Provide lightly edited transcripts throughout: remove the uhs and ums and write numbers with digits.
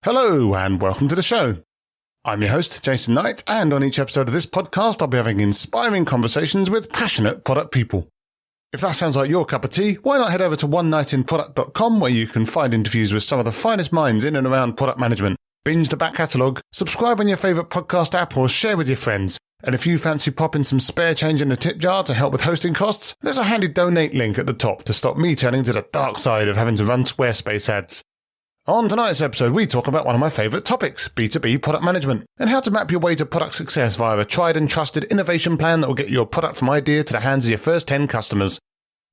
Hello and welcome to the show. I'm your host, Jason Knight, and on each episode of this podcast, I'll be having inspiring conversations with passionate product people. If that sounds like your cup of tea, why not head over to onenightinproduct.com where you can find interviews with some of the finest minds in and around product management. Binge the back catalogue, subscribe on your favourite podcast app or share with your friends. And if you fancy popping some spare change in the tip jar to help with hosting costs, there's a handy donate link at the top to stop me turning to the dark side of having to run Squarespace ads. On tonight's episode, we talk about one of my favourite topics, B2B product management, and how to map your way to product success via a tried and trusted innovation plan that will get your product from idea to the hands of your first 10 customers.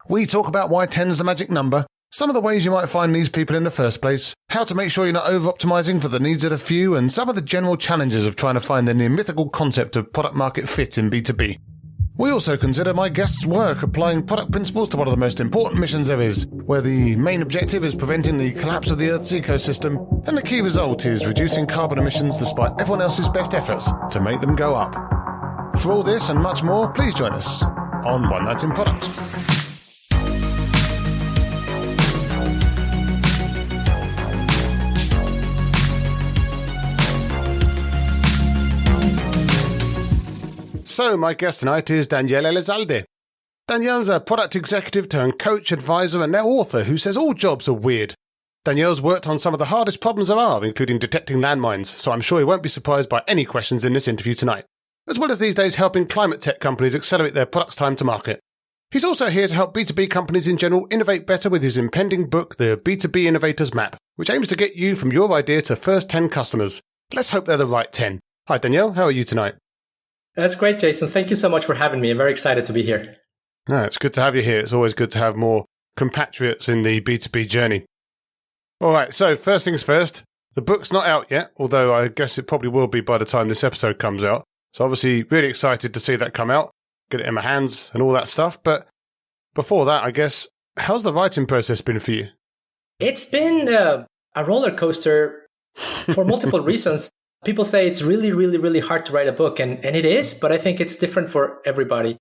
We talk about why 10's the magic number, some of the ways you might find these people in the first place, how to make sure you're not over-optimizing for the needs of the few, and some of the general challenges of trying to find the near mythical concept of product market fit in B2B. We also consider my guest's work applying product principles to one of the most important missions there is, where the main objective is preventing the collapse of the Earth's ecosystem, and the key result is reducing carbon emissions despite everyone else's best efforts to make them go up. For all this and much more, please join us on One Night in Product. So, my guest tonight is Daniel Elizalde. Daniel's a product executive turned coach, advisor, and now author who says all jobs are weird. Daniel's worked on some of the hardest problems there are, including detecting landmines, so I'm sure he won't be surprised by any questions in this interview tonight, as well as these days helping ClimateTech companies accelerate their products' time to market. He's also here to help B2B companies in general innovate better with his impending book, The B2B Innovator's Map, which aims to get you from your idea to first 10 customers. Let's hope they're the right 10. Hi, Daniel. How are you tonight? That's great, Jason. Thank you so much for having me. I'm very excited to be here. No, it's good to have you here. It's always good to have more compatriots in the B2B journey. All right, so first things first, the book's not out yet, although I guess it probably will be by the time this episode comes out. So obviously really excited to see that come out, get it in my hands and all that stuff. But before that, I guess, how's the writing process been for you? It's been a roller coaster for multiple reasons. People say it's really, really, really hard to write a book, and it is, but I think it's different for everybody.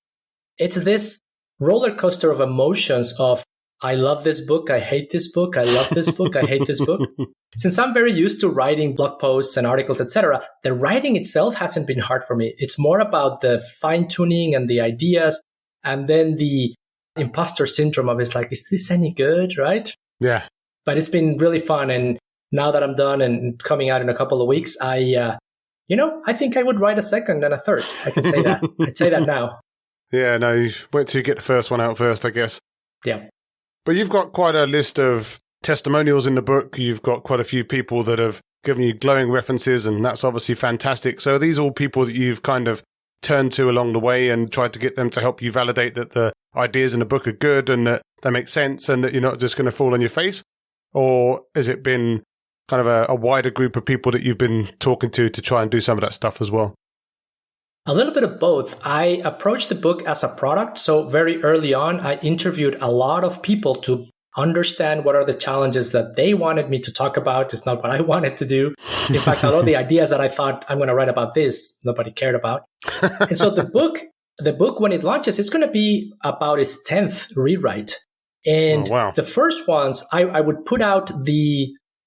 It's this roller coaster of emotions of, I love this book, I hate this book, I love this book, I hate this book. Since I'm very used to writing blog posts and articles, etc., the writing itself hasn't been hard for me. It's more about the fine-tuning and the ideas, and then the imposter syndrome of it's like, is this any good, right? Yeah. But it's been really fun, and now that I'm done and coming out in a couple of weeks, I think I would write a second and a third. I can say that. I'd say that now. Yeah, no, you wait till you get the first one out first, I guess. Yeah. But you've got quite a list of testimonials in the book. You've got quite a few people that have given you glowing references, and that's obviously fantastic. So are these all people that you've kind of turned to along the way and tried to get them to help you validate that the ideas in the book are good and that they make sense and that you're not just going to fall on your face? Or has it been kind of a wider group of people that you've been talking to try and do some of that stuff as well? A little bit of both. I approached the book as a product. So very early on, I interviewed a lot of people to understand what are the challenges that they wanted me to talk about. It's not what I wanted to do. In fact, a lot of the ideas that I thought I'm going to write about this, nobody cared about. And so the book, when it launches, it's going to be about its 10th rewrite. And the first ones, I would put out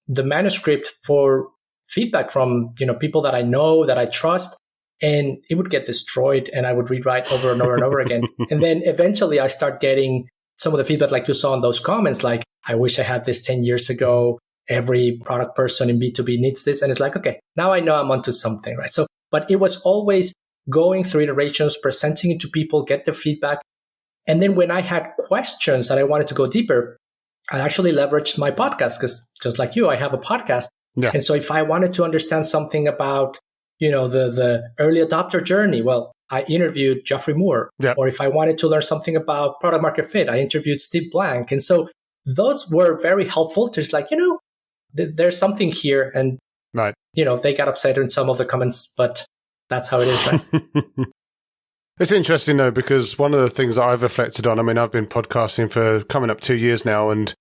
the manuscript for feedback from, people that I know, that I trust, and it would get destroyed and I would rewrite over and over and over again. And then eventually I start getting some of the feedback like you saw in those comments, like, I wish I had this 10 years ago. Every product person in B2B needs this. And it's like, okay, now I know I'm onto something, right? So, but it was always going through iterations, presenting it to people, get their feedback. And then when I had questions that I wanted to go deeper, I actually leveraged my podcast because just like you, I have a podcast. Yeah. And so if I wanted to understand something about, the early adopter journey, well, I interviewed Geoffrey Moore. Yeah. Or if I wanted to learn something about product market fit, I interviewed Steve Blank. And so those were very helpful to just like, there's something here. And, right. They got upset in some of the comments, but that's how it is, right? It's interesting, though, because one of the things that I've reflected on, I've been podcasting for coming up 2 years now and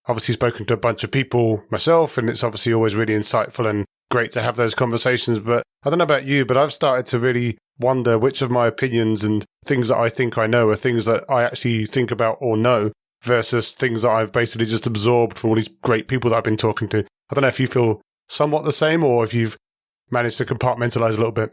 obviously spoken to a bunch of people myself, and it's obviously always really insightful and great to have those conversations. But I don't know about you, but I've started to really wonder which of my opinions and things that I think I know are things that I actually think about or know versus things that I've basically just absorbed from all these great people that I've been talking to. I don't know if you feel somewhat the same, or if you've managed to compartmentalize a little bit?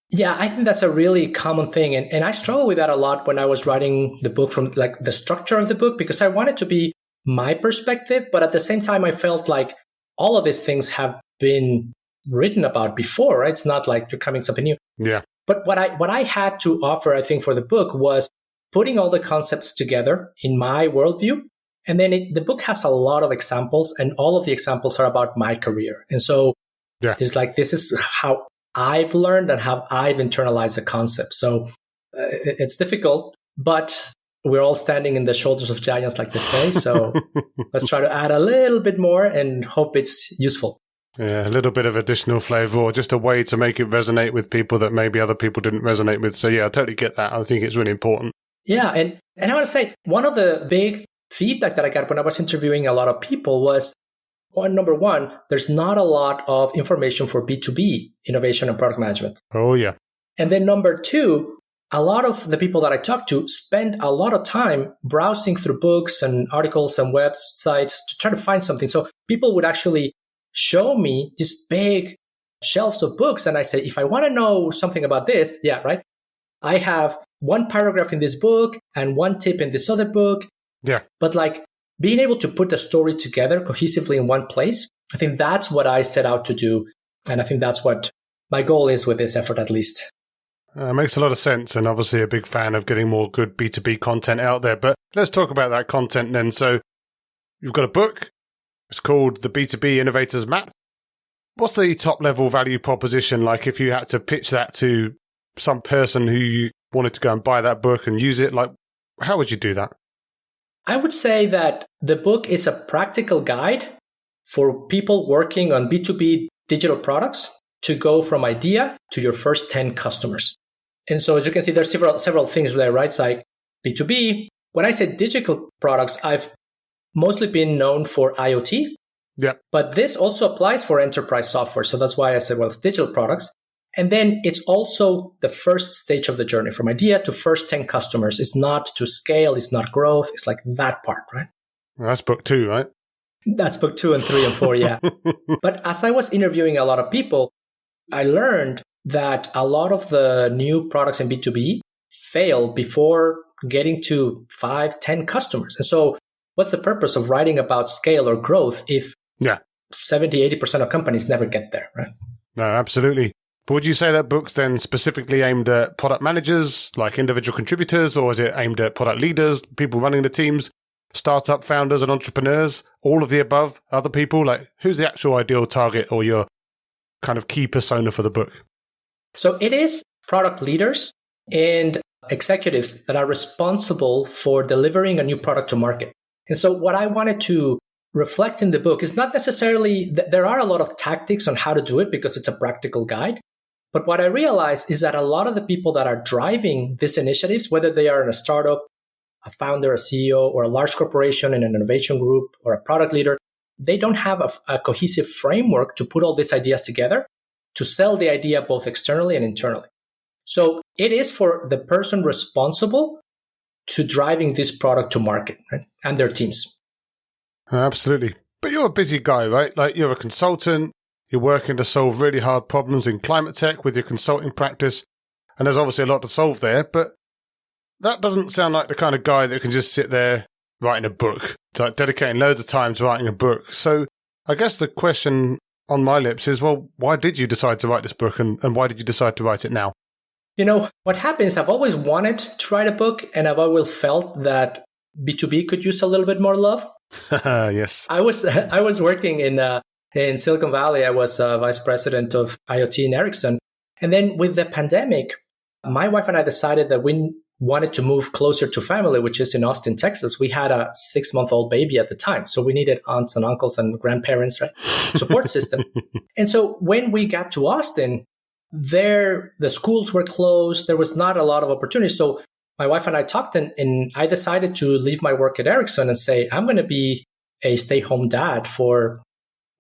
Yeah, I think that's a really common thing. And I struggle with that a lot when I was writing the book, from like the structure of the book, because I wanted to be my perspective. But at the same time, I felt like all of these things have been written about before, right? It's not like you're coming something new. Yeah. But what I had to offer, I think, for the book was putting all the concepts together in my worldview. And then the book has a lot of examples, and all of the examples are about my career. And so it's like, this is how I've learned and how I've internalized the concept. So it's difficult, but we're all standing in the shoulders of giants, like they say. So let's try to add a little bit more and hope it's useful. Yeah, a little bit of additional flavor, or just a way to make it resonate with people that maybe other people didn't resonate with. So yeah, I totally get that. I think it's really important. Yeah. And I want to say, one of the big feedback that I got when I was interviewing a lot of people was, number one, there's not a lot of information for B2B innovation and product management. Oh, yeah. And then number two, a lot of the people that I talked to spend a lot of time browsing through books and articles and websites to try to find something. So people would actually show me these big shelves of books. And I say, if I want to know something about this, I have one paragraph in this book and one tip in this other book. Yeah. But like being able to put the story together cohesively in one place, I think that's what I set out to do. And I think that's what my goal is with this effort, at least. Makes a lot of sense, and obviously a big fan of getting more good B2B content out there. But let's talk about that content then. So you've got a book. It's called The B2B Innovators Map. What's the top level value proposition? Like if you had to pitch that to some person who you wanted to go and buy that book and use it, like how would you do that? I would say that the book is a practical guide for people working on B2B digital products to go from idea to your first 10 customers. And so as you can see, there's several things there, right? It's like B2B. When I say digital products, I've mostly been known for IoT. Yeah. But this also applies for enterprise software. So that's why I said, well, it's digital products. And then it's also the first stage of the journey, from idea to first 10 customers. It's not to scale, it's not growth. It's like that part, right? Well, that's book 2, right? That's book 2 and 3 and 4, yeah. But as I was interviewing a lot of people, I learned that a lot of the new products in B2B fail before getting to 5, 10 customers. And so what's the purpose of writing about scale or growth if 70, 80% of companies never get there, right? No, absolutely. But would you say that book's then specifically aimed at product managers, like individual contributors, or is it aimed at product leaders, people running the teams, startup founders and entrepreneurs, all of the above, other people? Like who's the actual ideal target or your kind of key persona for the book? So it is product leaders and executives that are responsible for delivering a new product to market. And so what I wanted to reflect in the book is not necessarily that there are a lot of tactics on how to do it because it's a practical guide. But what I realized is that a lot of the people that are driving these initiatives, whether they are in a startup, a founder, a CEO, or a large corporation in an innovation group, or a product leader, they don't have a cohesive framework to put all these ideas together to sell the idea both externally and internally. So it is for the person responsible to driving this product to market, right? And their teams. Absolutely. But you're a busy guy, right? Like you're a consultant, you're working to solve really hard problems in ClimateTech with your consulting practice. And there's obviously a lot to solve there, but that doesn't sound like the kind of guy that can just sit there writing a book, like dedicating loads of time to writing a book. So I guess the question on my lips is, well, why did you decide to write this book and why did you decide to write it now? You know, what happens, I've always wanted to write a book and I've always felt that B2B could use a little bit more love. Yes. I was working in Silicon Valley. I was vice president of IoT in Ericsson. And then with the pandemic, my wife and I decided that we wanted to move closer to family, which is in Austin, Texas. We had a 6-month-old baby at the time. So we needed aunts and uncles and grandparents, right? Support system. And so when we got to Austin, the schools were closed. There was not a lot of opportunity. So my wife and I talked and I decided to leave my work at Ericsson and say, I'm going to be a stay-home dad for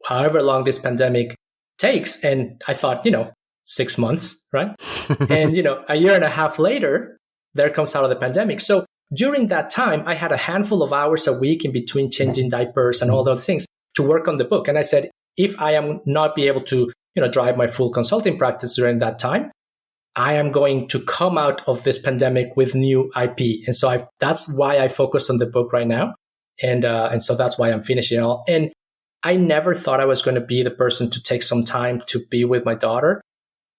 however long this pandemic takes. And I thought, 6 months, right? And, a year and a half later, there comes out of the pandemic. So during that time, I had a handful of hours a week in between changing diapers and all those things to work on the book. And I said, if I am not be able to, drive my full consulting practice during that time, I am going to come out of this pandemic with new IP. And so that's why I focused on the book right now. And so that's why I'm finishing it all. And I never thought I was going to be the person to take some time to be with my daughter.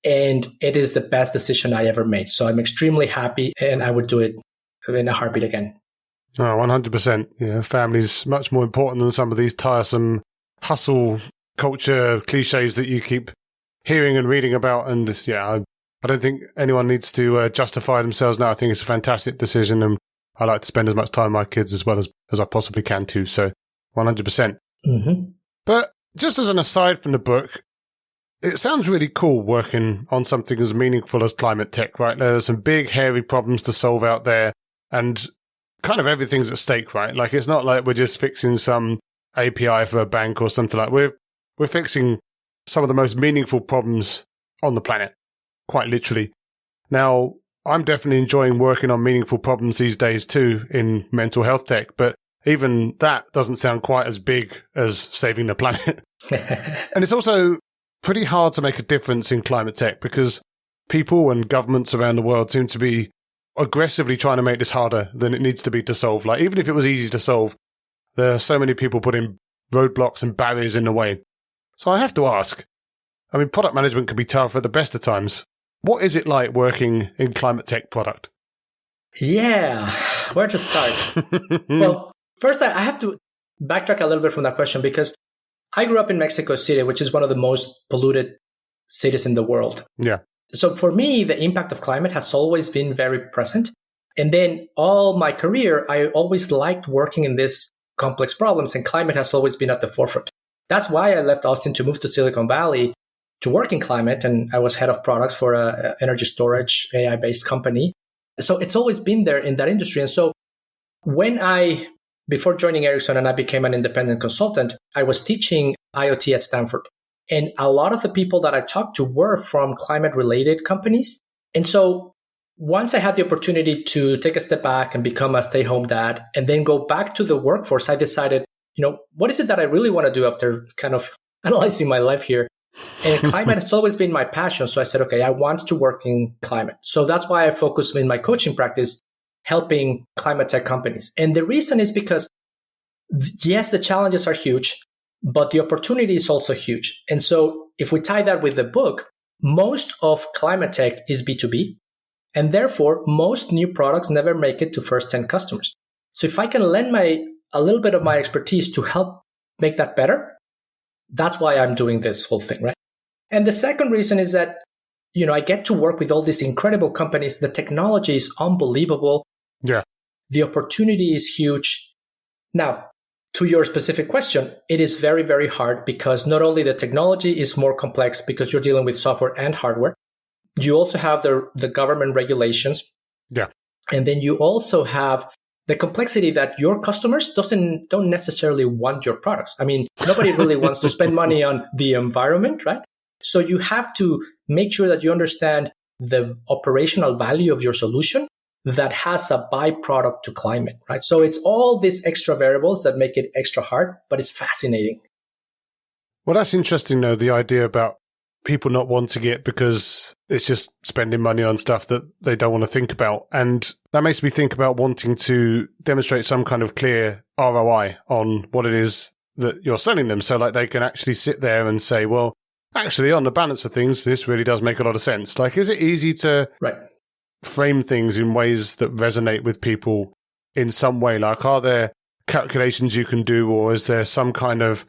And it is the best decision I ever made. So I'm extremely happy, and I would do it in a heartbeat again. Oh, 100%. Yeah, family's much more important than some of these tiresome hustle culture cliches that you keep hearing and reading about. And I don't think anyone needs to justify themselves now. I think it's a fantastic decision, and I like to spend as much time with my kids as well as I possibly can too. So 100%. Mm-hmm. But just as an aside from the book, it sounds really cool working on something as meaningful as ClimateTech, right? There's some big, hairy problems to solve out there, and kind of everything's at stake, right? Like, it's not like we're just fixing some API for a bank or something like that. We're fixing some of the most meaningful problems on the planet, quite literally. Now, I'm definitely enjoying working on meaningful problems these days too in mental health tech, but even that doesn't sound quite as big as saving the planet. And it's also pretty hard to make a difference in climate tech because people and governments around the world seem to be aggressively trying to make this harder than it needs to be to solve. Like, even if it was easy to solve, there are so many people putting roadblocks and barriers in the way. So I have to ask, I mean, product management can be tough at the best of times. What is it like working in climate tech product? Yeah, where to start? Well, first, I have to backtrack a little bit from that question because I grew up in Mexico City, which is one of the most polluted cities in the world. Yeah. So for me, the impact of climate has always been very present. And then all my career, I always liked working in these complex problems, and climate has always been at the forefront. That's why I left Austin to move to Silicon Valley to work in climate. And I was head of products for an energy storage AI-based company. So it's always been there in that industry. And so before joining Ericsson and I became an independent consultant, I was teaching IoT at Stanford. And a lot of the people that I talked to were from climate-related companies. And so once I had the opportunity to take a step back and become a stay-home dad and then go back to the workforce, I decided, what is it that I really want to do after kind of analyzing my life here? And climate has always been my passion. So I said, okay, I want to work in climate. So that's why I focus in my coaching practice helping climate tech companies. And the reason is because, yes, the challenges are huge, but the opportunity is also huge. And so if we tie that with the book, most of climate tech is B2B. And therefore, most new products never make it to first 10 customers. So if I can lend a little bit of my expertise to help make that better, that's why I'm doing this whole thing, right? And the second reason is that, I get to work with all these incredible companies. The technology is unbelievable. Yeah. The opportunity is huge. Now, to your specific question, it is very, very hard because not only the technology is more complex because you're dealing with software and hardware, you also have the government regulations. Yeah. And then you also have the complexity that your customers don't necessarily want your products. I mean, nobody really wants to spend money on the environment, right? So you have to make sure that you understand the operational value of your solution that has a byproduct to climate, right? So it's all these extra variables that make it extra hard, but it's fascinating. Well, that's interesting, though, the idea about people not wanting it because it's just spending money on stuff that they don't want to think about. And that makes me think about wanting to demonstrate some kind of clear ROI on what it is that you're selling them. So like they can actually sit there and say, well, actually, on the balance of things, this really does make a lot of sense. Like, is it easy to frame things in ways that resonate with people in some way? Like, are there calculations you can do, or is there some kind of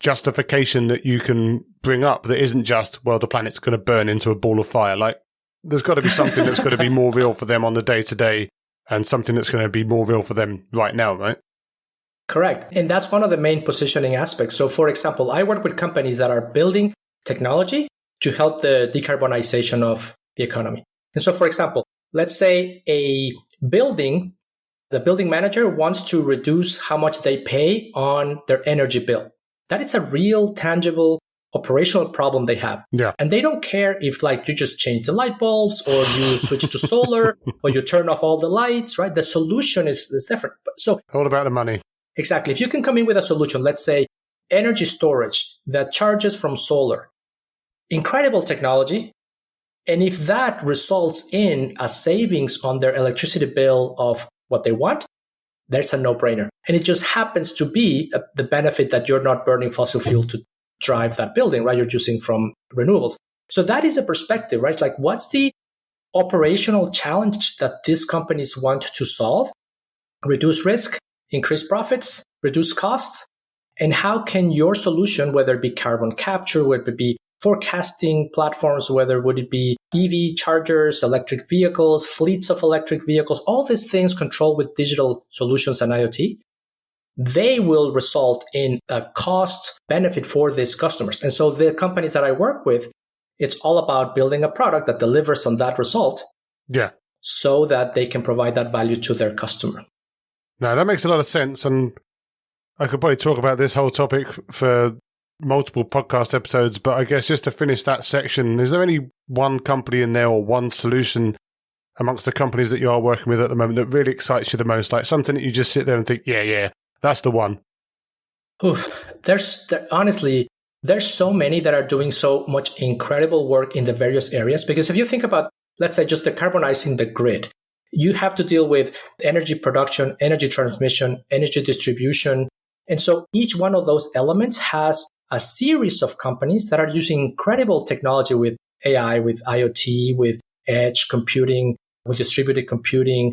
justification that you can bring up that isn't just, well, the planet's going to burn into a ball of fire? Like, there's got to be something that's going to be more real for them on the day-to-day and something that's going to be more real for them right now, right? Correct. And that's one of the main positioning aspects. So, for example, I work with companies that are building technology to help the decarbonization of the economy. And so, for example, let's say the building manager wants to reduce how much they pay on their energy bill. That is a real, tangible, operational problem they have. Yeah. And they don't care if you just change the light bulbs or you switch to solar or you turn off all the lights, right? The solution is different. So all about the money. Exactly. If you can come in with a solution, let's say energy storage that charges from solar. Incredible technology. And if that results in a savings on their electricity bill of what they want, that's a no-brainer. And it just happens to be the benefit that you're not burning fossil fuel to drive that building, right? You're using from renewables. So that is a perspective, right? It's like, what's the operational challenge that these companies want to solve? Reduce risk, increase profits, reduce costs. And how can your solution, whether it be carbon capture, whether it be forecasting platforms, whether would it be EV chargers, electric vehicles, fleets of electric vehicles, all these things controlled with digital solutions and IoT, they will result in a cost benefit for these customers. And so the companies that I work with, it's all about building a product that delivers on that result. Yeah. So that they can provide that value to their customer. Now, that makes a lot of sense. And I could probably talk about this whole topic for multiple podcast episodes, but I guess just to finish that section, is there any one company in there or one solution amongst the companies that you are working with at the moment that really excites you the most? Like something that you just sit there and think, yeah, that's the one. Honestly, there's so many that are doing so much incredible work in the various areas. Because if you think about, let's say, just decarbonizing the grid, you have to deal with energy production, energy transmission, energy distribution. And so each one of those elements has a series of companies that are using incredible technology with AI, with IoT, with edge computing, with distributed computing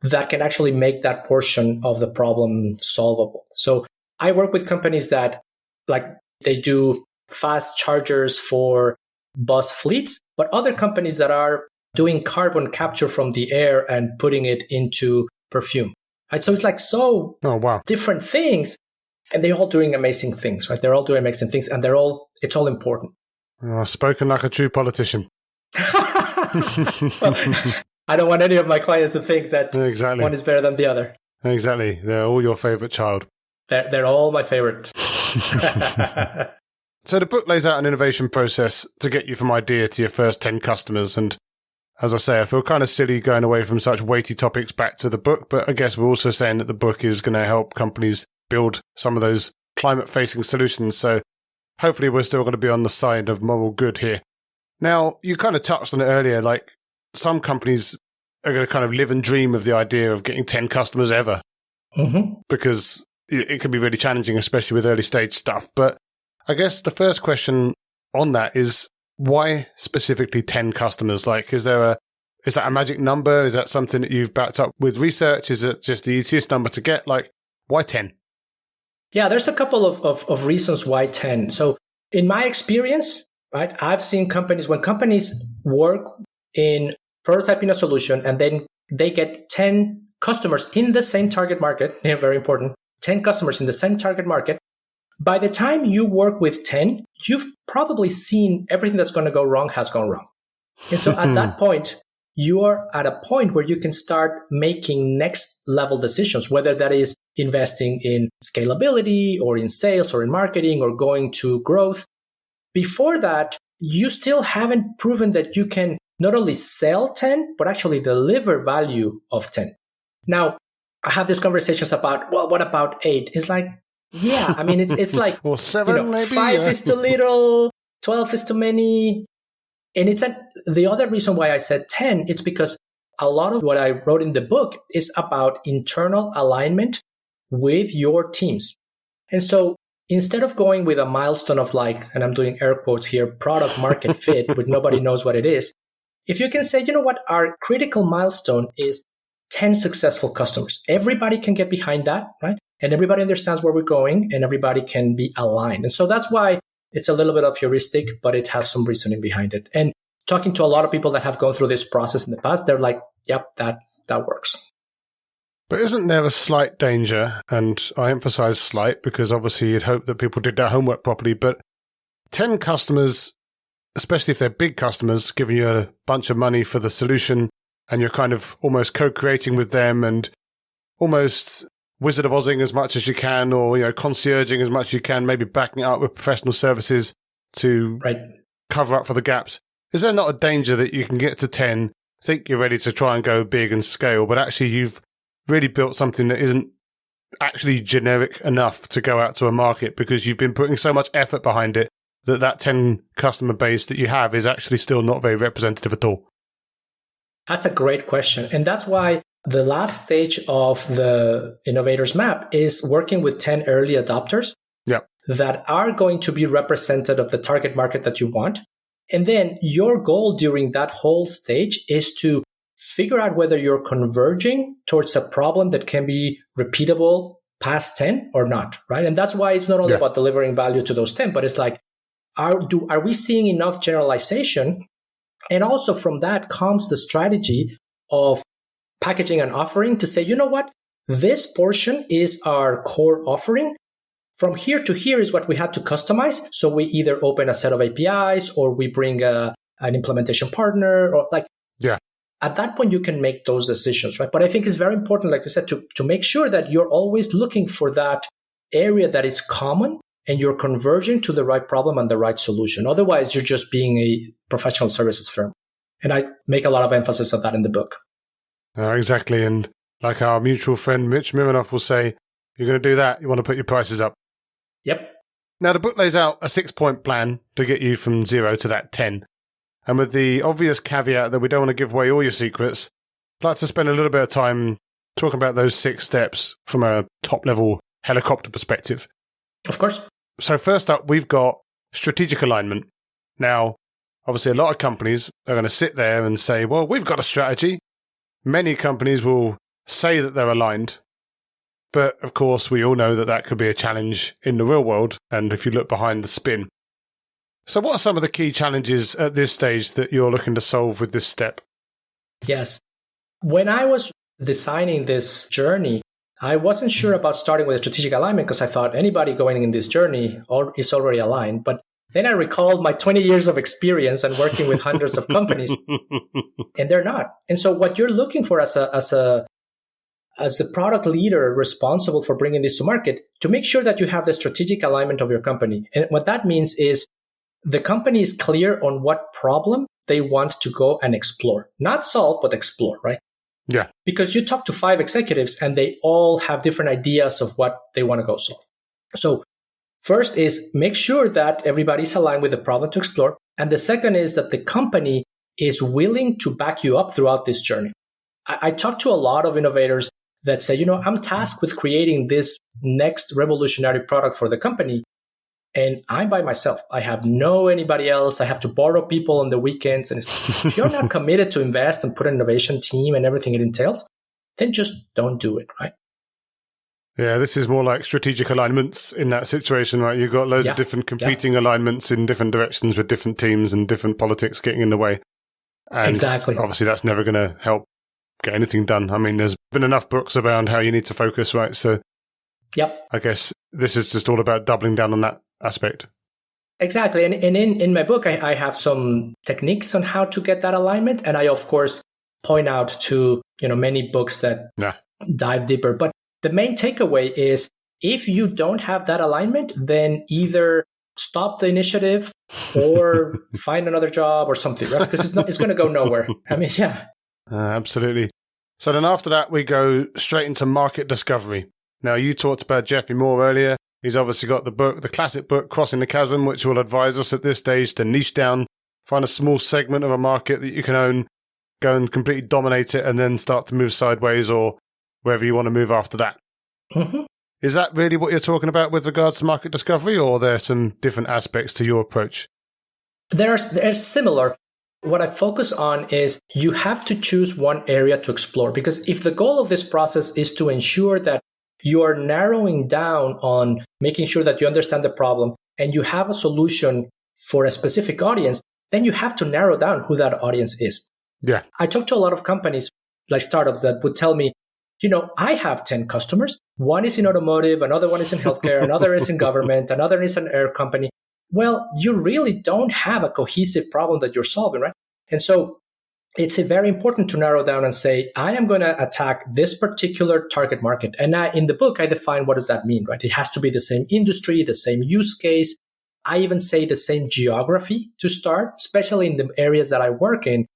that can actually make that portion of the problem solvable. So I work with companies that they do fast chargers for bus fleets, but other companies that are doing carbon capture from the air and putting it into perfume. Right? So it's different things. And they're all doing amazing things, right? They're all doing amazing things, and it's all important. Spoken like a true politician. Well, I don't want any of my clients to think that one is better than the other. Exactly. They're all your favorite child. They're all my favorite. So the book lays out an innovation process to get you from idea to your first 10 customers. And as I say, I feel kind of silly going away from such weighty topics back to the book, but I guess we're also saying that the book is going to help companies build some of those climate-facing solutions. So hopefully we're still going to be on the side of moral good here. Now, you kind of touched on it earlier, like some companies are going to kind of live and dream of the idea of getting 10 customers ever, because it can be really challenging, especially with early stage stuff. But I guess the first question on that is, why specifically 10 customers? Like, is that a magic number? Is that something that you've backed up with research? Is it just the easiest number to get? Like, why 10? Yeah, there's a couple of reasons why 10. So in my experience, right, I've seen when companies work in prototyping a solution and then they get 10 customers in the same target market, very important, 10 customers in the same target market. By the time you work with 10, you've probably seen everything that's going to go wrong has gone wrong. And so at that point, you are at a point where you can start making next level decisions, whether that is investing in scalability or in sales or in marketing or going to growth. Before that, you still haven't proven that you can not only sell 10, but actually deliver value of 10. Now, I have these conversations about, well, what about 8? It's like, yeah, I mean, it's like, or 7 maybe? 5 is too little, 12 is too many. And the other reason why I said 10, it's because a lot of what I wrote in the book is about internal alignment with your teams. And so instead of going with a milestone of and I'm doing air quotes here, product market fit, which nobody knows what it is, if you can say, you know what, our critical milestone is 10 successful customers. Everybody can get behind that, right? And everybody understands where we're going and everybody can be aligned. And so that's why it's a little bit of heuristic, but it has some reasoning behind it. And talking to a lot of people that have gone through this process in the past, they're like, yep, that works. But isn't there a slight danger, and I emphasize slight because obviously you'd hope that people did their homework properly, but 10 customers, especially if they're big customers, giving you a bunch of money for the solution and you're kind of almost co-creating with them and almost Wizard of Ozing as much as you can, or concierging as much as you can, maybe backing it up with professional services to cover up for the gaps. Is there not a danger that you can get to 10, think you're ready to try and go big and scale, but actually you've really built something that isn't actually generic enough to go out to a market because you've been putting so much effort behind it that 10 customer base that you have is actually still not very representative at all? That's a great question. And that's why the last stage of the Innovators Map is working with 10 early adopters that are going to be representative of the target market that you want. And then your goal during that whole stage is to figure out whether you're converging towards a problem that can be repeatable past 10 or not, right? And that's why it's not only about delivering value to those 10, but it's like, are we seeing enough generalization? And also from that comes the strategy of packaging and offering to say, you know what, this portion is our core offering. From here to here is what we had to customize. So we either open a set of APIs or we bring an implementation partner or at that point, you can make those decisions, right? But I think it's very important, like I said, to make sure that you're always looking for that area that is common and you're converging to the right problem and the right solution. Otherwise, you're just being a professional services firm. And I make a lot of emphasis on that in the book. Exactly. And like our mutual friend, Mitch Mironoff, will say, you're going to do that, you want to put your prices up. Yep. Now, the book lays out a 6-point plan to get you from 0 to that 10. And with the obvious caveat that we don't want to give away all your secrets, I'd like to spend a little bit of time talking about those 6 steps from a top-level helicopter perspective. Of course. So first up, we've got strategic alignment. Now, obviously, a lot of companies are going to sit there and say, well, we've got a strategy. Many companies will say that they're aligned. But, of course, we all know that could be a challenge in the real world. And if you look behind the spin. So what are some of the key challenges at this stage that you're looking to solve with this step? Yes. When I was designing this journey, I wasn't sure about starting with a strategic alignment because I thought anybody going in this journey is already aligned. But then I recalled my 20 years of experience and working with hundreds of companies, and they're not. And so what you're looking for as the product leader responsible for bringing this to market, to make sure that you have the strategic alignment of your company. And what that means is the company is clear on what problem they want to go and explore. Not solve, but explore, right? Yeah. Because you talk to 5 executives and they all have different ideas of what they want to go solve. So first is make sure that everybody's aligned with the problem to explore. And the second is that the company is willing to back you up throughout this journey. I talk to a lot of innovators that say, I'm tasked with creating this next revolutionary product for the company. And I'm by myself. I have no anybody else. I have to borrow people on the weekends. And if you're not committed to invest and put an innovation team and everything it entails, then just don't do it, right? Yeah, this is more like strategic alignments in that situation, right? You've got loads of different competing alignments in different directions with different teams and different politics getting in the way. And exactly. Obviously, that's never going to help get anything done. I mean, there's been enough books around how you need to focus, right? So I guess this is just all about doubling down on that aspect. Exactly. And in my book, I have some techniques on how to get that alignment. And I, of course, point out to, many books that dive deeper. But the main takeaway is if you don't have that alignment, then either stop the initiative or find another job or something, right? Because it's going to go nowhere. I mean, absolutely. So then after that, we go straight into market discovery. Now, you talked about Jeffrey Moore earlier. He's obviously got the classic book, Crossing the Chasm, which will advise us at this stage to niche down, find a small segment of a market that you can own, go and completely dominate it, and then start to move sideways or wherever you want to move after that. Mm-hmm. Is that really what you're talking about with regards to market discovery, or are there some different aspects to your approach? They're similar. What I focus on is you have to choose one area to explore, because if the goal of this process is to ensure that you are narrowing down on making sure that you understand the problem and you have a solution for a specific audience, then you have to narrow down who that audience is. Yeah. I talk to a lot of companies, like startups, that would tell me, I have 10 customers. One is in automotive, another one is in healthcare, another is in government, another is an air company. Well, you really don't have a cohesive problem that you're solving, right? And so it's very important to narrow down and say, I am going to attack this particular target market. And in the book, I define what does that mean, right? It has to be the same industry, the same use case. I even say the same geography to start, especially in the areas that I work in,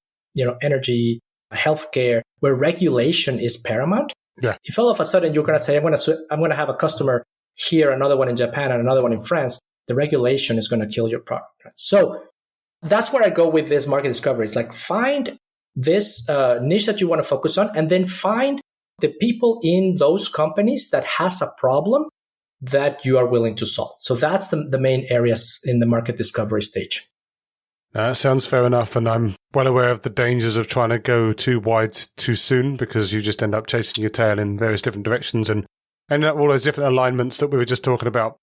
energy, healthcare, where regulation is paramount. Yeah. If all of a sudden you're going to say, I'm going to have a customer here, another one in Japan, and another one in France, the regulation is going to kill your product. Right? So that's where I go with this market discovery. It's like find this niche that you want to focus on, and then find the people in those companies that has a problem that you are willing to solve. So that's the main areas in the market discovery stage. That sounds fair enough. And I'm well aware of the dangers of trying to go too wide too soon, because you just end up chasing your tail in various different directions and ending up all those different alignments that we were just talking about.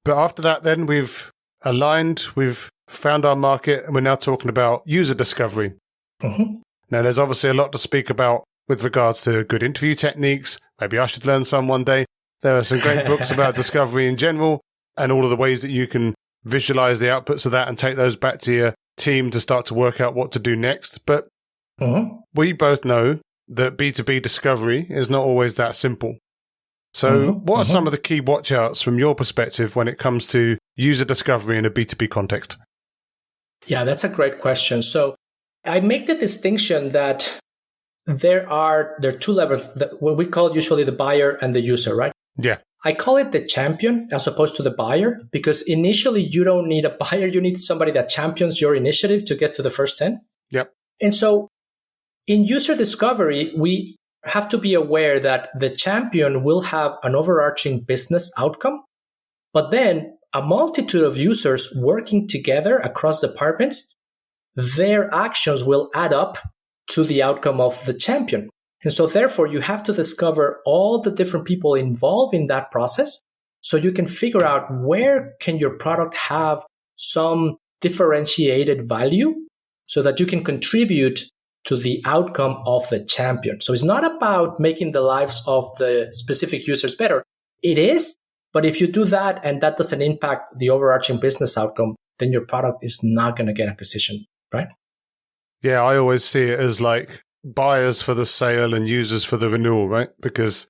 But after that, then we've aligned, we've found our market, and we're now talking about user discovery. Mm-hmm. Now, there's obviously a lot to speak about with regards to good interview techniques. Maybe I should learn some one day. There are some great books about discovery in general and all of the ways that you can visualize the outputs of that and take those back to your team to start to work out what to do next. But we both know that B2B discovery is not always that simple. So what are some of the key watch-outs from your perspective when it comes to user discovery in a B2B context? Yeah, that's a great question. So I make the distinction that there are two levels, what we call usually the buyer and the user, right? Yeah. I call it the champion as opposed to the buyer, because initially you don't need a buyer. You need somebody that champions your initiative to get to the first 10. Yep. And so in user discovery, we have to be aware that the champion will have an overarching business outcome, but then a multitude of users working together across departments, their actions will add up to the outcome of the champion. And so therefore, you have to discover all the different people involved in that process so you can figure out where can your product have some differentiated value so that you can contribute to the outcome of the champion. So it's not about making the lives of the specific users better. It is, but if you do that and that doesn't impact the overarching business outcome, then your product is not going to get acquisition, right? Yeah, I always see it as like buyers for the sale and users for the renewal, right? Because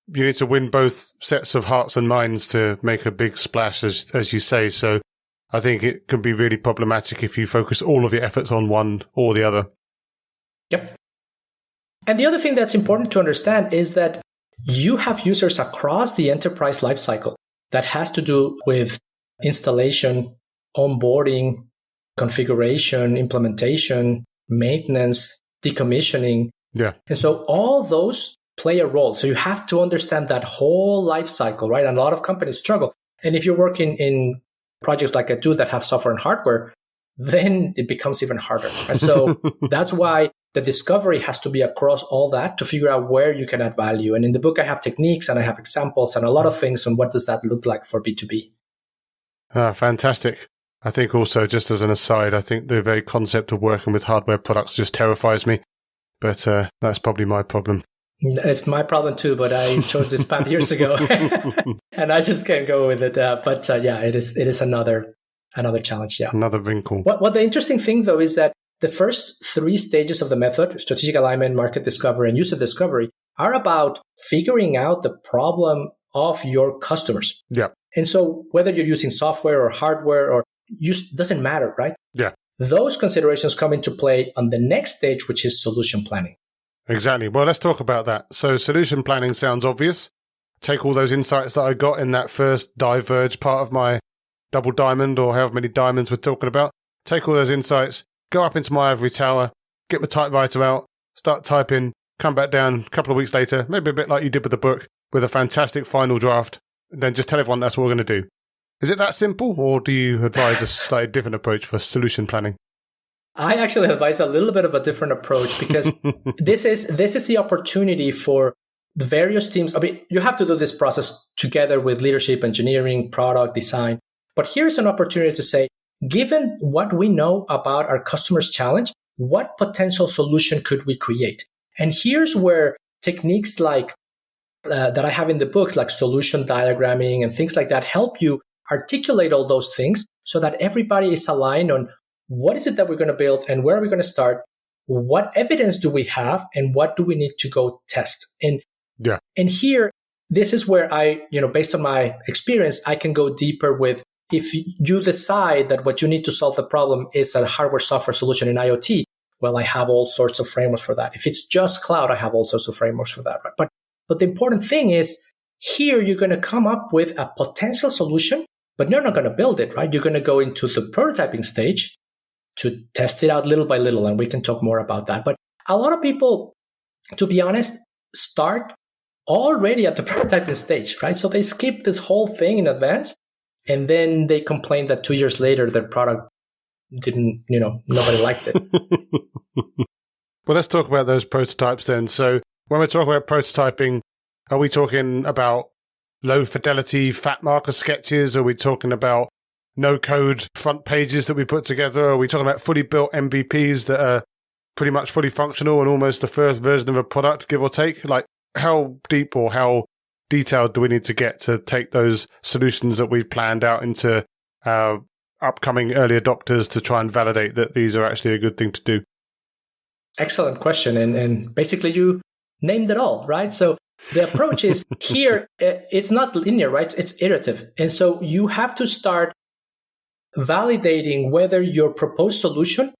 you need to win both sets of hearts and minds to make a big splash, as you say. So I think it can be really problematic if you focus all of your efforts on one or the other. Yep. And the other thing that's important to understand is that you have users across the enterprise lifecycle that has to do with installation, onboarding, configuration, implementation, maintenance, decommissioning. Yeah. And so all those play a role. So you have to understand that whole life cycle, right? And a lot of companies struggle. And if you're working in projects like I do that have software and hardware, then it becomes even harder. And so that's why the discovery has to be across all that to figure out where you can add value. And in the book, I have techniques and I have examples and a lot of things on what does that look like for B2B. Fantastic. I think also, just as an aside, I think the very concept of working with hardware products just terrifies me. But that's probably my problem. It's my problem too, but I chose this path years ago. And I just can't go with it. But yeah, it is another challenge. Yeah. Another wrinkle. What the interesting thing, though, is that the first 3 stages of the method, strategic alignment, market discovery, and user discovery, are about figuring out the problem of your customers. Yeah. And so whether you're using software or hardware or doesn't matter, right? Yeah. Those considerations come into play on the next stage, which is solution planning. Exactly. Well, let's talk about that. So solution planning sounds obvious. Take all those insights that I got in that first diverge part of my double diamond, or however many diamonds we're talking about. Take all those insights, go up into my ivory tower, get my typewriter out, start typing, come back down a couple of weeks later, maybe a bit like you did with the book, with a fantastic final draft, and then just tell everyone that's what we're going to do. Is it that simple, or do you advise a slightly different approach for solution planning? I actually advise a little bit of a different approach, because this is the opportunity for the various teams. I mean, you have to do this process together with leadership, engineering, product, design. But here's an opportunity to say, given what we know about our customer's challenge, what potential solution could we create? And here's where techniques like that I have in the book, like solution diagramming and things like that, help you articulate all those things so that everybody is aligned on what is it that we're going to build and where are we going to start? What evidence do we have and what do we need to go test? And here, this is where I, based on my experience, I can go deeper with, if you decide that what you need to solve the problem is a hardware software solution in IoT, Well, I have all sorts of frameworks for that. If it's just cloud, I have all sorts of frameworks for that, right? But the important thing is here you're going to come up with a potential solution, but you're not going to build it, right? You're going to go into the prototyping stage to test it out little by little, and we can talk more about that. But a lot of people, to be honest, start already at the prototyping stage, right? So they skip this whole thing in advance, and then they complain that 2 years later, their product didn't, nobody liked it. Well, let's talk about those prototypes then. So when we're talking about prototyping, are we talking about low fidelity fat marker sketches? Are we talking about no code front pages that we put together? Are we talking about fully built MVPs that are pretty much fully functional and almost the first version of a product, give or take? Like, how deep or how detailed do we need to get to take those solutions that we've planned out into our upcoming early adopters to try and validate that these are actually a good thing to do? Excellent question. And basically you named it all, right? So the approach is here, it's not linear, right? It's iterative. And so you have to start validating whether your proposed solution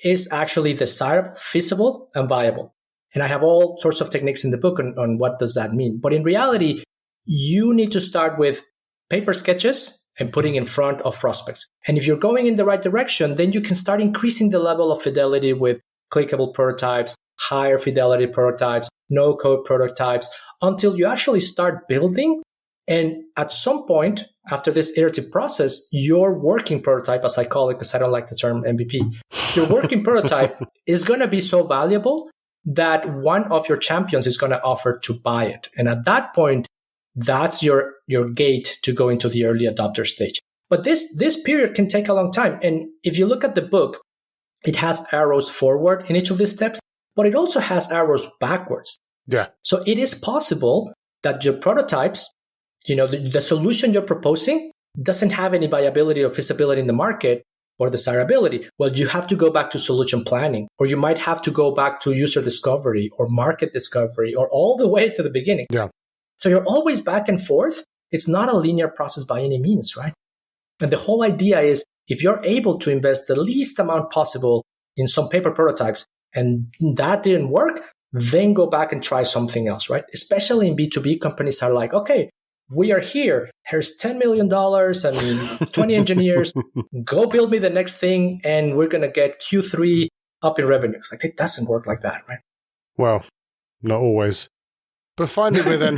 is actually desirable, feasible, and viable. And I have all sorts of techniques in the book on what does that mean. But in reality, you need to start with paper sketches and putting in front of prospects. And if you're going in the right direction, then you can start increasing the level of fidelity with clickable prototypes, higher fidelity prototypes, no code prototypes, until you actually start building. And at some point after this iterative process, your working prototype, as I call it, because I don't like the term MVP, your working prototype is going to be so valuable that one of your champions is going to offer to buy it. And at that point, that's your gate to go into the early adopter stage. But this period can take a long time. And if you look at the book, it has arrows forward in each of these steps, but it also has arrows backwards. Yeah. So it is possible that your prototypes, the solution you're proposing doesn't have any viability or feasibility in the market or desirability. Well, you have to go back to solution planning, or you might have to go back to user discovery or market discovery, or all the way to the beginning. Yeah. So you're always back and forth. It's not a linear process by any means, right? And the whole idea is if you're able to invest the least amount possible in some paper prototypes and that didn't work, then go back and try something else, right? Especially in B2B, companies are like, okay, we are here. Here's $10 million and 20 engineers. Go build me the next thing, and we're going to get Q3 up in revenues. Like, it doesn't work like that, right? Well, not always. But finally, we're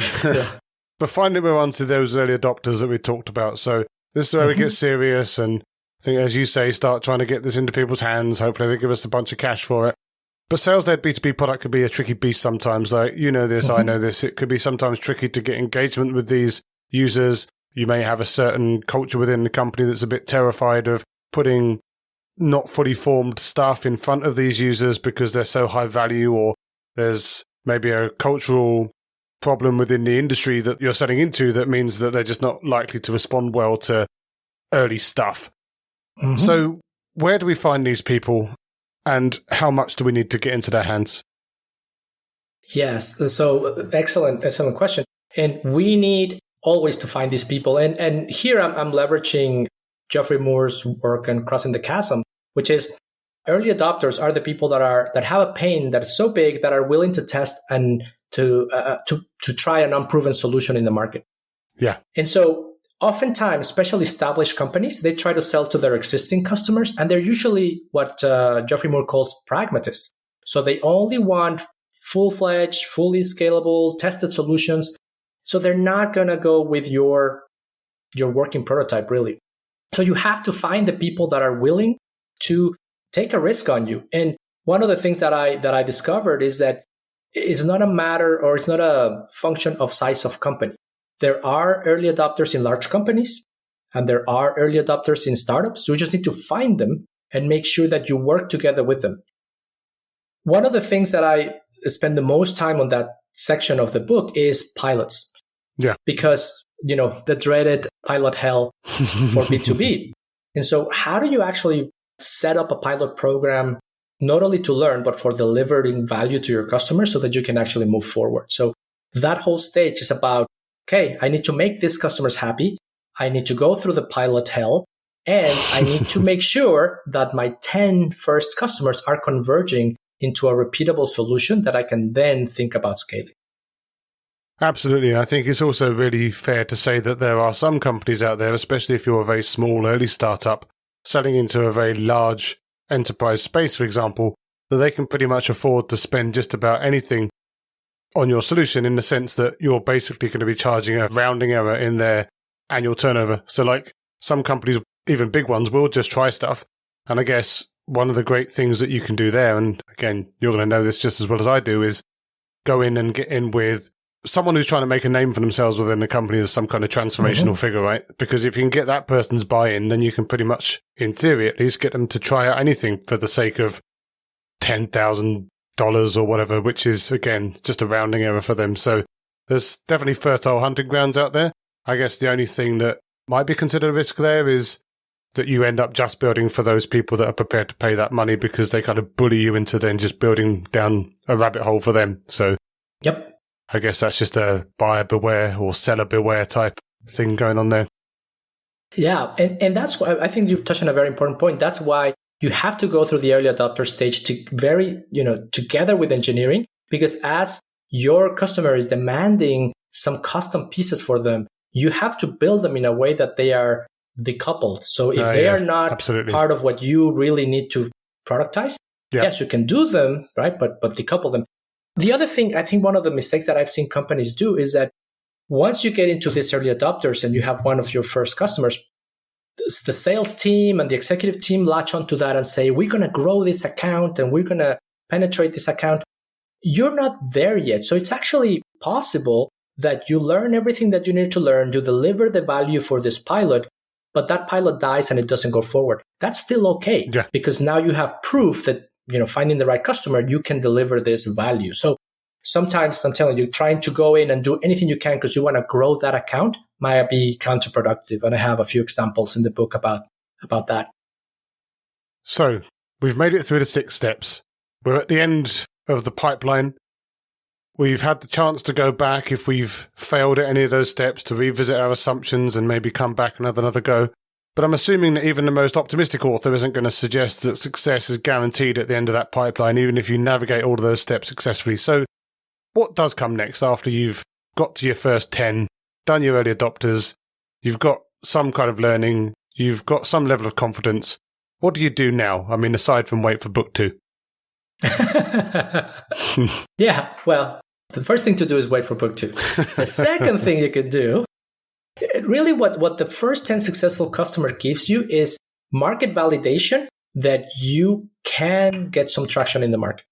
on to those early adopters that we talked about. So this is where we get serious, and I think, as you say, start trying to get this into people's hands. Hopefully they give us a bunch of cash for it. But sales-led B2B product could be a tricky beast sometimes. Like, you know this, I know this. It could be sometimes tricky to get engagement with these users. You may have a certain culture within the company that's a bit terrified of putting not fully formed stuff in front of these users because they're so high value, or there's maybe a cultural problem within the industry that you're selling into that means that they're just not likely to respond well to early stuff. So where do we find these people? And how much do we need to get into their hands? Yes. So excellent question. And we need always to find these people. And here I'm leveraging Geoffrey Moore's work on Crossing the Chasm, which is early adopters are the people that have a pain that's so big that are willing to test and to try an unproven solution in the market. Yeah. And so oftentimes, especially established companies, they try to sell to their existing customers, and they're usually what Geoffrey Moore calls pragmatists. So they only want full-fledged, fully scalable, tested solutions. So they're not going to go with your working prototype, really. So you have to find the people that are willing to take a risk on you. And one of the things that I discovered is that it's not a matter, or it's not a function of size of company. There are early adopters in large companies, and there are early adopters in startups. You just need to find them and make sure that you work together with them. One of the things that I spend the most time on that section of the book is pilots. Yeah. Because, the dreaded pilot hell for B2B. And so how do you actually set up a pilot program, not only to learn, but for delivering value to your customers so that you can actually move forward? So that whole stage is about, okay, I need to make these customers happy. I need to go through the pilot hell. And I need to make sure that my 10 first customers are converging into a repeatable solution that I can then think about scaling. Absolutely. I think it's also really fair to say that there are some companies out there, especially if you're a very small early startup, selling into a very large enterprise space, for example, that they can pretty much afford to spend just about anything on your solution, in the sense that you're basically going to be charging a rounding error in their annual turnover. So like some companies, even big ones, will just try stuff. And I guess one of the great things that you can do there, and again, you're going to know this just as well as I do, is go in and get in with someone who's trying to make a name for themselves within the company as some kind of transformational figure, right? Because if you can get that person's buy-in, then you can pretty much, in theory at least, get them to try out anything for the sake of $10,000 or whatever, which is, again, just a rounding error for them. So there's definitely fertile hunting grounds out there. I guess the only thing that might be considered a risk there is that you end up just building for those people that are prepared to pay that money, because they kind of bully you into then just building down a rabbit hole for them. So yep. I guess that's just a buyer beware or seller beware type thing going on there. Yeah. And that's why I think you touched on a very important point. That's why you have to go through the early adopter stage together with engineering, because as your customer is demanding some custom pieces for them, you have to build them in a way that they are decoupled. So if they are not absolutely part of what you really need to productize, yes, you can do them, right? But decouple them. The other thing, I think one of the mistakes that I've seen companies do is that once you get into these early adopters and you have one of your first customers, the sales team and the executive team latch onto that and say, we're going to grow this account and we're going to penetrate this account. You're not there yet. So it's actually possible that you learn everything that you need to learn, you deliver the value for this pilot, but that pilot dies and it doesn't go forward. That's still okay, because now you have proof that, finding the right customer, you can deliver this value. So sometimes I'm telling you, trying to go in and do anything you can because you want to grow that account might be counterproductive. And I have a few examples in the book about that. So we've made it through the 6 steps. We're at the end of the pipeline. We've had the chance to go back, if we've failed at any of those steps, to revisit our assumptions and maybe come back and have another go. But I'm assuming that even the most optimistic author isn't going to suggest that success is guaranteed at the end of that pipeline, even if you navigate all of those steps successfully. So what does come next after you've got to your first 10, done your early adopters, you've got some kind of learning, you've got some level of confidence? What do you do now? I mean, aside from wait for book 2. Yeah, well, the first thing to do is wait for book 2. The second thing you could do, really what the first 10 successful customer gives you is market validation that you can get some traction in the market.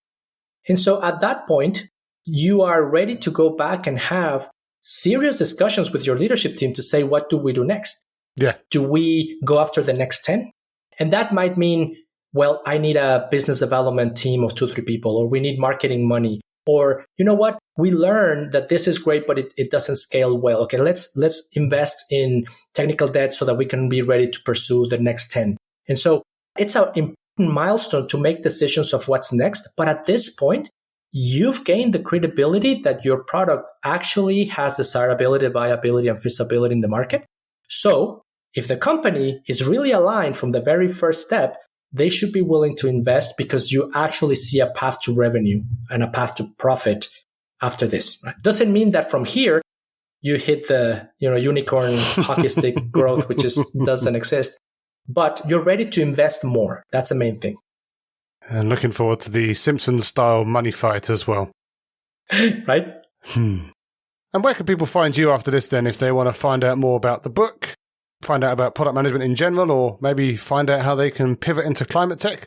And so at that point, you are ready to go back and have serious discussions with your leadership team to say, what do we do next? Yeah. Do we go after the next 10? And that might mean, well, I need a business development team of 2-3 people, or we need marketing money. Or, you know what, we learned that this is great, but it doesn't scale well. Okay, let's invest in technical debt so that we can be ready to pursue the next 10. And so it's an important milestone to make decisions of what's next. But at this point, you've gained the credibility that your product actually has desirability, viability, and feasibility in the market. So if the company is really aligned from the very first step, they should be willing to invest because you actually see a path to revenue and a path to profit after this. Right? Doesn't mean that from here you hit the unicorn hockey stick growth, which doesn't exist, but you're ready to invest more. That's the main thing. And looking forward to the Simpsons-style money fight as well. Right? And where can people find you after this then, if they want to find out more about the book, find out about product management in general, or maybe find out how they can pivot into ClimateTech?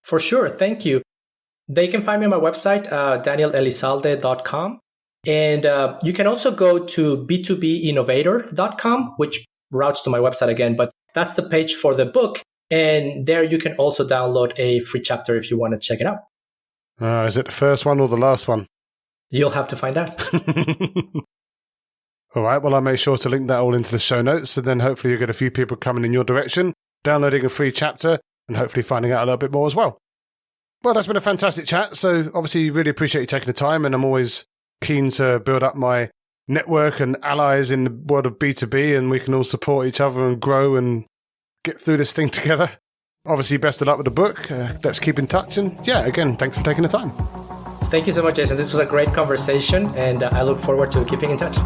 For sure. Thank you. They can find me on my website, danielelizalde.com. And you can also go to b2binnovator.com, which routes to my website again, but that's the page for the book. And there you can also download a free chapter if you want to check it out. Is it the first one or the last one? You'll have to find out. All right, well, I'll make sure to link that all into the show notes, and then hopefully you'll get a few people coming in your direction, downloading a free chapter, and hopefully finding out a little bit more as well. Well, that's been a fantastic chat, so obviously really appreciate you taking the time, and I'm always keen to build up my network and allies in the world of B2B, and we can all support each other and grow and get through this thing together. Obviously, best of luck with the book. Let's keep in touch. And yeah, again, thanks for taking the time. Thank you so much, Jason. This was a great conversation, and I look forward to keeping in touch.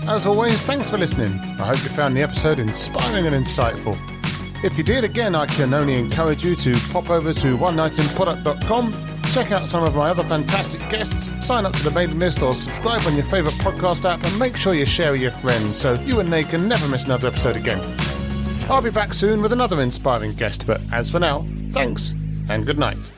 As always, thanks for listening. I hope you found the episode inspiring and insightful. If you did, again, I can only encourage you to pop over to onenightinproduct.com, check out some of my other fantastic guests, sign up to the mailing list or subscribe on your favourite podcast app, and make sure you share with your friends so you and they can never miss another episode again. I'll be back soon with another inspiring guest, but as for now, thanks and good night.